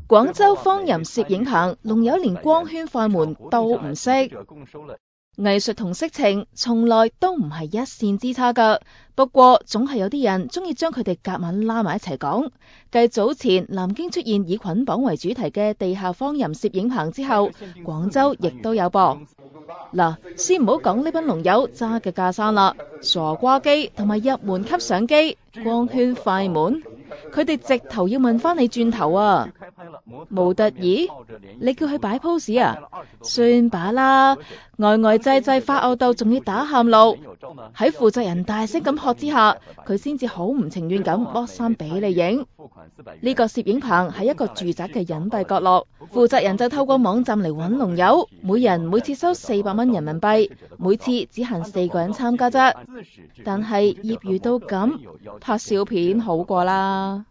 廣州方淫攝影棚龍友連光圈快門都唔識。藝術同色情從來都唔係一線之差㗎，不過總係有啲人中意將佢哋夾硬拉埋一齊講。繼早前南京出現以捆綁為主題嘅地下方淫攝影棚之後，廣州亦都有噃。嗱，先唔好講呢班龍友揸嘅架生啦，傻瓜機同埋入門級相機、光圈快門，佢哋直頭要問翻你轉頭啊！模特兒，你叫佢擺 pose 啊？算把啦，呆呆滯滯發吽竇，仲要打喊路，喺負責人大聲咁喝之下，佢先至好唔情願咁剝衫俾你影。呢個攝影棚係一個住宅嘅隱蔽角落，負責人就透過網站嚟搵龍友，每次收400蚊人民幣，每次只限4個人參加啫。但係業餘到咁，拍小片好過啦。